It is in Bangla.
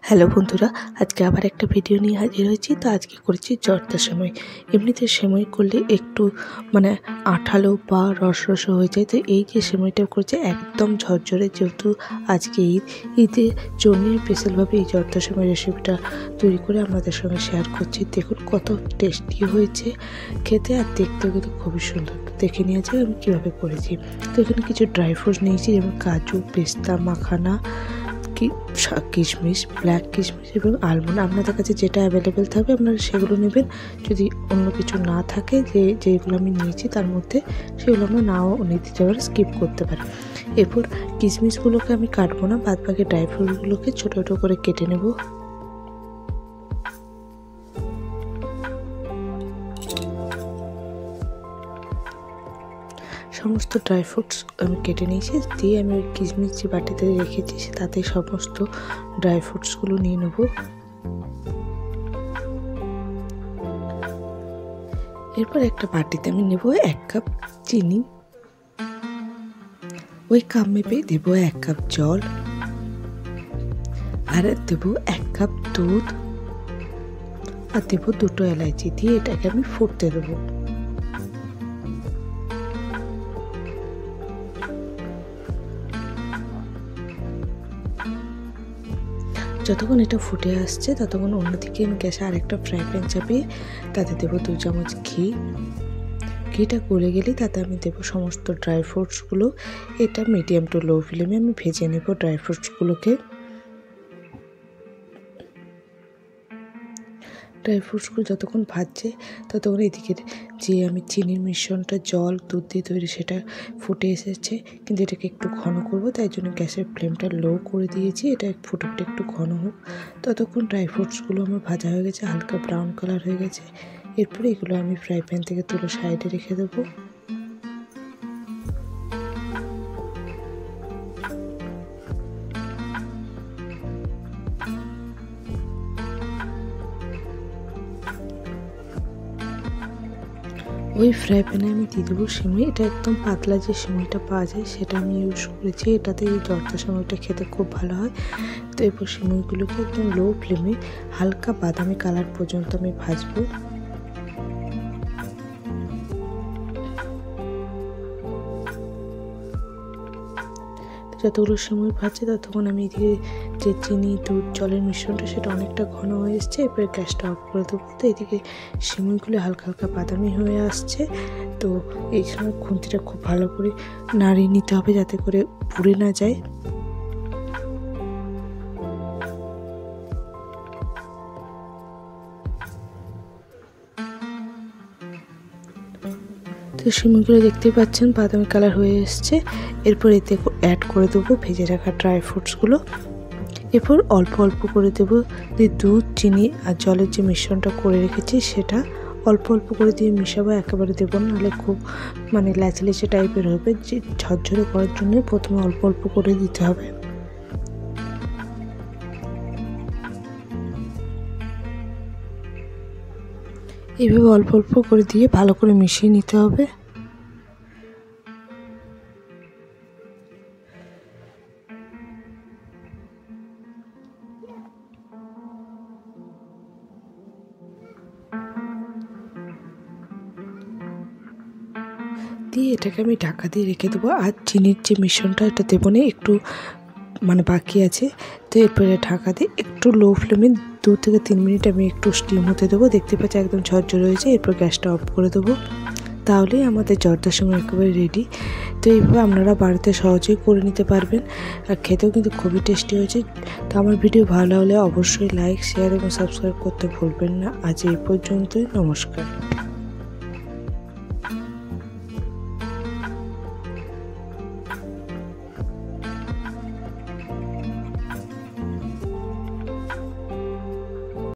হ্যালো বন্ধুরা, আজকে আবার একটা ভিডিও নিয়ে হাজির হয়েছি। তো আজকে করেছি জর্দা সেমাই। এমনিতে সেমাই করলে একটু আঠালো বা রস হয়ে যায়। তো এই যে সেমাইটা করেছি একদম ঝরঝরে, যেহেতু আজকে ঈদের জন্যই স্পেশালভাবে এই জর্দা সেমাই রেসিপিটা তৈরি করে আপনাদের সঙ্গে শেয়ার করছি। দেখুন কত টেস্টি হয়েছে খেতে, আর দেখতেও কিন্তু খুবই সুন্দর। দেখে নিয়ে যাই আমি কীভাবে করেছি। তো এখানে কিছু ড্রাই ফ্রুটস নিয়েছি, যেমন কাজু, পেস্তা, মাখানা, কিশমিশ, ব্ল্যাক কিশমিশ এবং আলমন্ড। আপনাদের কাছে যেটা অ্যাভেলেবেল থাকবে আপনারা সেগুলো নেবেন। যদি অন্য কিছু না থাকে, যেগুলো আমি নিয়েছি তার মধ্যে, সেগুলো আমরা নাও নিতে পারে, স্কিপ করতে পারি। এরপর কিশমিশগুলোকে আমি কাটবো না, বাদ বাকি ড্রাই ফ্রুটগুলোকে ছোটো ছোটো করে কেটে নেব। সমস্ত ড্রাই ফ্রুটস আমি কেটে নিয়েছি, দিয়ে আমি ওই কিশমিশ যে বাটিতে রেখেছি তাতে সমস্ত ড্রাই ফ্রুটসগুলো নিয়ে নেব। এরপর একটা বাটিতে আমি নেব 1 কাপ চিনি, ওই কাপ মেপে দেবো 1 কাপ জল, আর দেবো 1 কাপ দুধ, আর দেবো 2টো এলাচি, দিয়ে এটাকে আমি ফুটতে দেবো। যতক্ষণ এটা ফুটে আসছে ততক্ষণ অন্যদিকে আমি গ্যাসে আরেকটা ফ্রাই প্যান চাপিয়ে তাতে দেবো 2 চামচ ঘি। ঘিটা গলে গেলেই তাতে আমি দেবো সমস্ত ড্রাই ফ্রুটসগুলো। এটা মিডিয়াম টু লো ফ্লেমে আমি ভেজে নেব ড্রাই ফ্রুটসগুলোকে। ড্রাই ফ্রুটসগুলো যতক্ষণ ভাজছে ততক্ষণ এদিকে যে আমি চিনির মিশ্রণটা জল দুধ দিয়ে তৈরি, সেটা ফুটে এসেছে, কিন্তু এটাকে একটু ঘন করব, তাই জন্য গ্যাসের ফ্লেমটা লো করে দিয়েছি। এটা ফুটে একটু ঘন হোক। ততক্ষণ ড্রাই ফ্রুটসগুলো আমার ভাজা হয়ে গেছে, হালকা ব্রাউন কালার হয়ে গেছে। এরপরে এগুলো আমি ফ্রাই প্যান থেকে তুলে সাইডে রেখে দেবো। ওই ফ্রাই প্যানে আমি দিয়ে দেবো সিমাই। এটা একদম পাতলা যে সিমাইটা পাওয়া যায় সেটা আমি ইউজ করেছি। এটাতে এই জর্দা সিমাইটা খেতে খুব ভালো হয়। তো এরপর সিমাইগুলোকে একদম লো ফ্লেমে হালকা বাদামি কালার পর্যন্ত আমি ভাজবো। যতগুলো সময় ভাজছে ততক্ষণ আমি এদিকে যে চিনি দুধ জলের মিশ্রণটা সেটা অনেকটা ঘন হয়ে এসছে। এরপরে গ্যাসটা অফ করে দেবো। তো এদিকে সিমুইগুলো হালকা হালকা বাদামি হয়ে আসছে। তো এই সময় খুন্তিটা খুব ভালো করে নাড়িয়ে নিতে হবে যাতে করে পুড়ে না যায়। তো সিমুইগুলো দেখতেই পাচ্ছেন বাদামি কালার হয়ে এসছে। এরপর এতে অ্যাড করে দেবো ভেজে রাখা ড্রাই ফ্রুটসগুলো। এরপর অল্প অল্প করে দেবো যে দুধ চিনি আর জলের যে মিশ্রণটা করে রেখেছি সেটা অল্প অল্প করে দিয়ে মিশাবো, একেবারে দেবো না, নাহলে খুব ল্যাচে টাইপের হবে। যে ঝরঝরে করার জন্য প্রথমে অল্প অল্প করে দিতে হবে। এইভাবে অল্প অল্প করে দিয়ে ভালো করে মিশিয়ে নিতে হবে। দিয়ে এটাকে আমি ঢাকা দিয়ে রেখে দেবো। আর চিনির যে মিশ্রণটা এটা দেবো না, একটু বাকি আছে। তো এরপরে ঢাকা দিয়ে একটু লো ফ্লেমে 2 থেকে 3 মিনিট আমি একটু স্টিম হতে দেবো। দেখতে পাচ্ছি একদম ঝরঝরে হয়েছে। এরপর গ্যাসটা অফ করে দেবো। তাহলেই আমাদের জর্দা সিমাই একেবারে রেডি। তো এইভাবে আপনারা বাড়িতে সহজেই করে নিতে পারবেন, আর খেতেও কিন্তু খুবই টেস্টি হয়েছে। তো আমার ভিডিও ভালো হলে অবশ্যই লাইক শেয়ার এবং সাবস্ক্রাইব করতে ভুলবেন না। আজ এই পর্যন্তই, নমস্কার।